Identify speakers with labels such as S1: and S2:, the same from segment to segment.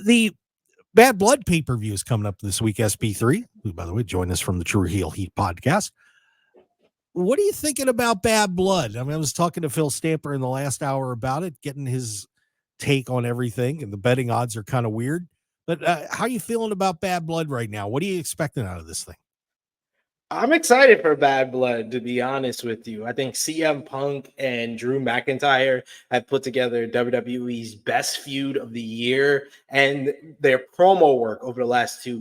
S1: The Bad Blood pay-per-view is coming up this week, SP3, who, by the way, joined us from the True Heel Heat podcast. What are you thinking about Bad Blood? I mean, I was talking to Phil Stamper in the last hour about it, getting his take on everything, and the betting odds are kind of weird. But how are you feeling about Bad Blood right now? What are you expecting out of this thing?
S2: I'm excited for Bad Blood, to be honest with you. I think CM Punk and Drew McIntyre have put together WWE's best feud of the year, and their promo work over the last 2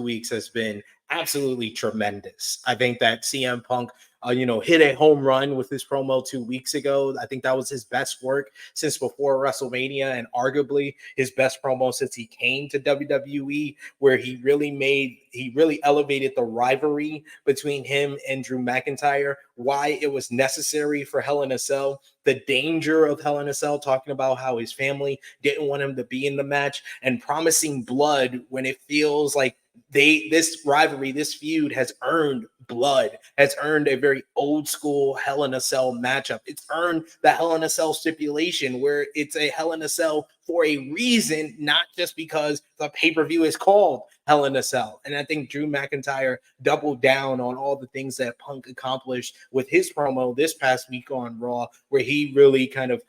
S2: weeks has been absolutely tremendous. I think that CM Punk, hit a home run with his promo 2 weeks ago. I think that was his best work since before WrestleMania, and arguably his best promo since he came to WWE, where he really elevated the rivalry between him and Drew McIntyre, why it was necessary for Hell in a Cell, the danger of Hell in a Cell, talking about how his family didn't want him to be in the match, and promising blood when it feels like this rivalry, this feud has earned blood, has earned a very old school Hell in a Cell matchup. It's earned the Hell in a Cell stipulation, where it's a Hell in a Cell for a reason, not just because the pay-per-view is called Hell in a Cell. And I think Drew McIntyre doubled down on all the things that Punk accomplished with his promo this past week on Raw, where he really kind of,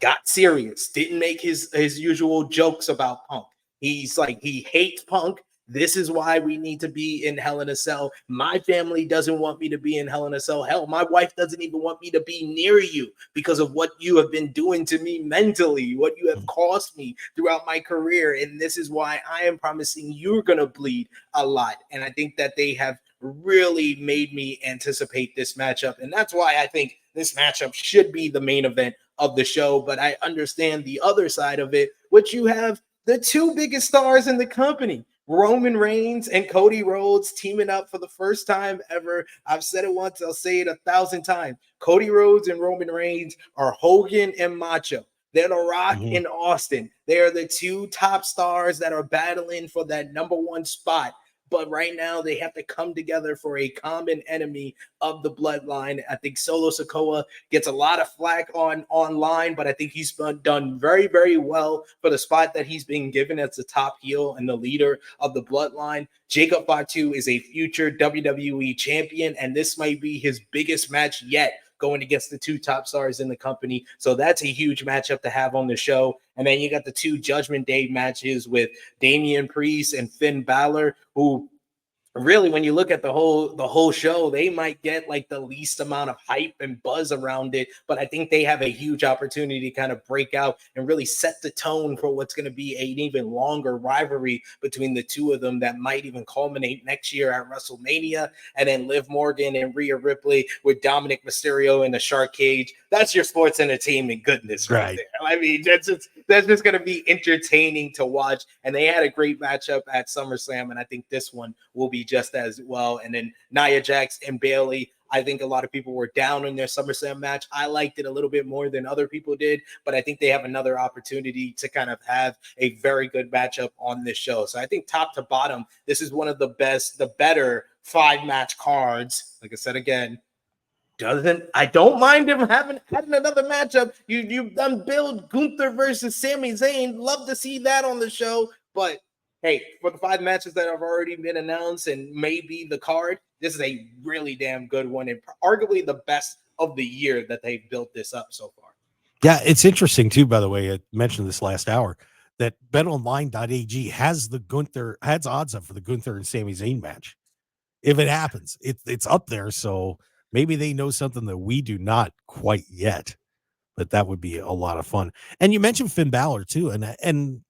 S2: got serious, didn't make his usual jokes about Punk. He's like, he hates Punk. This is why we need to be in Hell in a Cell. My family doesn't want me to be in Hell in a Cell. Hell, my wife doesn't even want me to be near you because of what you have been doing to me mentally, what you have cost me throughout my career. And this is why I am promising you're going to bleed a lot. And I think that they have really made me anticipate this matchup. And that's why I think this matchup should be the main event of the show. But I understand the other side of it, which you have the two biggest stars in the company, Roman Reigns and Cody Rhodes, teaming up for the first time ever. I've said it once, I'll say it 1,000 times. Cody Rhodes and Roman Reigns are Hogan and Macho. They're The Rock and Austin. They are the two top stars that are battling for that number one spot. But right now, they have to come together for a common enemy of the bloodline. I think Solo Sikoa gets a lot of flack online, but I think he's done very, very well for the spot that he's being given as the top heel and the leader of the bloodline. Jacob Fatu is a future WWE champion, and this might be his biggest match yet, going against the two top stars in the company. So that's a huge matchup to have on the show. And then you got the two Judgment Day matches with Damian Priest and Finn Balor, who really, when you look at the whole show, they might get like the least amount of hype and buzz around it. But I think they have a huge opportunity to kind of break out and really set the tone for what's going to be an even longer rivalry between the two of them that might even culminate next year at WrestleMania. And then Liv Morgan and Rhea Ripley with Dominic Mysterio in the shark cage. That's your sports entertainment goodness right there. I mean, that's just going to be entertaining to watch. And they had a great matchup at SummerSlam, and I think this one will be just as well. And then Nia Jax and Bayley, I think a lot of people were down on their SummerSlam match. I liked it a little bit more than other people did, but I think they have another opportunity to kind of have a very good matchup on this show. So I think top to bottom, this is one of the better 5-match cards. Like I said again, I don't mind him having another matchup. You've done build Gunther versus Sami Zayn. Love to see that on the show. But hey, for the 5 matches that have already been announced and maybe the card, this is a really damn good one and arguably the best of the year that they've built this up so far.
S1: Yeah, it's interesting too, by the way, I mentioned this last hour, that betonline.ag has odds up for the Gunther and Sami Zayn match. If it happens, it's up there. So maybe they know something that we do not quite yet, but that would be a lot of fun. And you mentioned Finn Balor too. And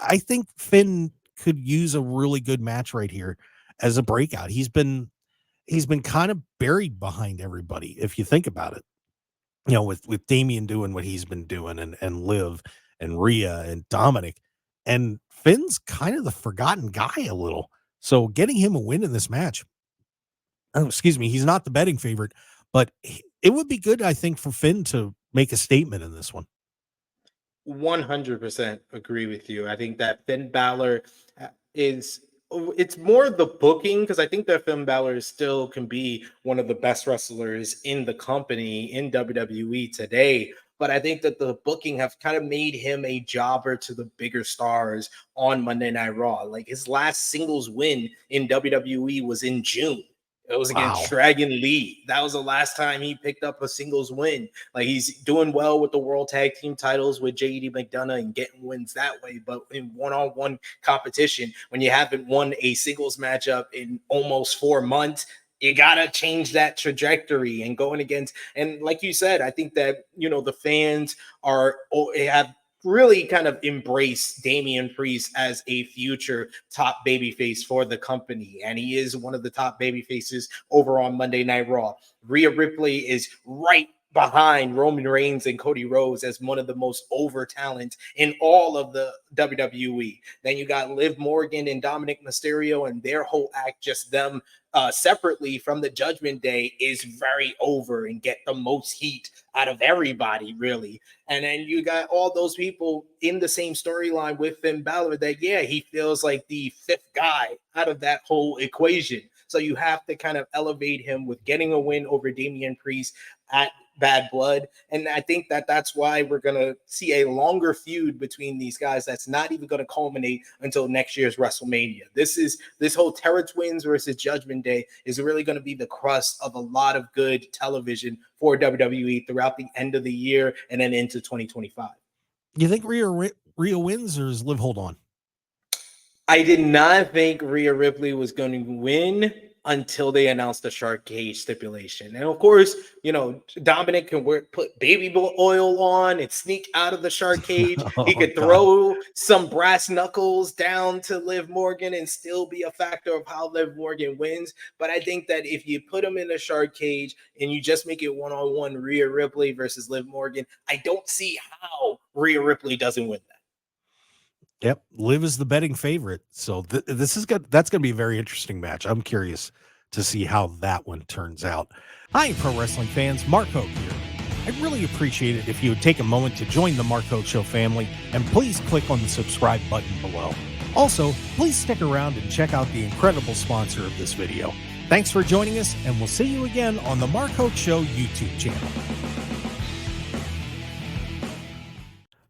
S1: I think Finn could use a really good match right here as a breakout. He's been kind of buried behind everybody, if you think about it. With Damian doing what he's been doing and Liv and Rhea and Dominic, and Finn's kind of the forgotten guy a little. So getting him a win in this match, he's not the betting favorite, but it would be good, I think, for Finn to make a statement in this one.
S2: 100% agree with you. I think that Finn Balor it's more the booking, because I think that Finn Balor still can be one of the best wrestlers in the company in WWE today. but I think that the booking have kind of made him a jobber to the bigger stars on Monday Night Raw. Like his last singles win in WWE was in June. It was against
S1: Wow.
S2: Dragon Lee. That was the last time he picked up a singles win. Like he's doing well with the World Tag Team titles with JD McDonough and getting wins that way. But in one-on-one competition, when you haven't won a singles matchup in almost 4 months, you gotta change that trajectory and going against. And like you said, I think that the fans have really kind of embrace Damian Priest as a future top babyface for the company. And he is one of the top babyfaces over on Monday Night Raw. Rhea Ripley is right behind Roman Reigns and Cody Rhodes as one of the most over talent in all of the WWE. Then you got Liv Morgan and Dominic Mysterio, and their whole act, just them separately from the Judgment Day, is very over and get the most heat out of everybody, really. And then you got all those people in the same storyline with Finn Balor that, yeah, he feels like the fifth guy out of that whole equation. So you have to kind of elevate him with getting a win over Damian Priest at Bad Blood. And I think that that's why we're going to see a longer feud between these guys that's not even going to culminate until next year's WrestleMania. This whole Terra Twins versus Judgment Day is really going to be the crust of a lot of good television for WWE throughout the end of the year and then into 2025.
S1: You think Rhea wins, or is Liv hold on?
S2: I did not think Rhea Ripley was going to win until they announced the shark cage stipulation. And of course, Dominic can put baby oil on and sneak out of the shark cage. He could throw some brass knuckles down to Liv Morgan and still be a factor of how Liv Morgan wins. But I think that if you put him in a shark cage and you just make it one-on-one Rhea Ripley versus Liv Morgan, I don't see how Rhea Ripley doesn't win that.
S1: Yep, Liv is the betting favorite, so that's going to be a very interesting match. I'm curious to see how that one turns out. Hi, pro wrestling fans, Mark Hoke here. I'd really appreciate it if you would take a moment to join the Mark Hoke Show family, and please click on the subscribe button below. Also, please stick around and check out the incredible sponsor of this video. Thanks for joining us, and we'll see you again on the Mark Hoke Show YouTube channel.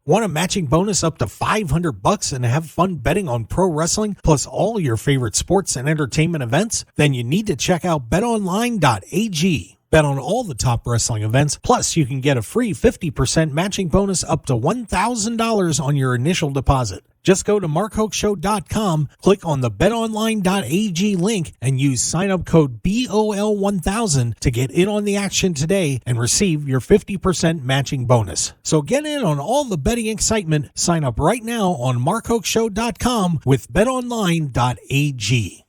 S1: Want a matching bonus up to $500 and have fun betting on pro wrestling plus all your favorite sports and entertainment events? Then you need to check out betonline.ag. Bet on all the top wrestling events, plus you can get a free 50% matching bonus up to $1,000 on your initial deposit. Just go to markhokeshow.com, click on the betonline.ag link, and use sign-up code BOL1000 to get in on the action today and receive your 50% matching bonus. So get in on all the betting excitement. Sign up right now on markhokeshow.com with betonline.ag.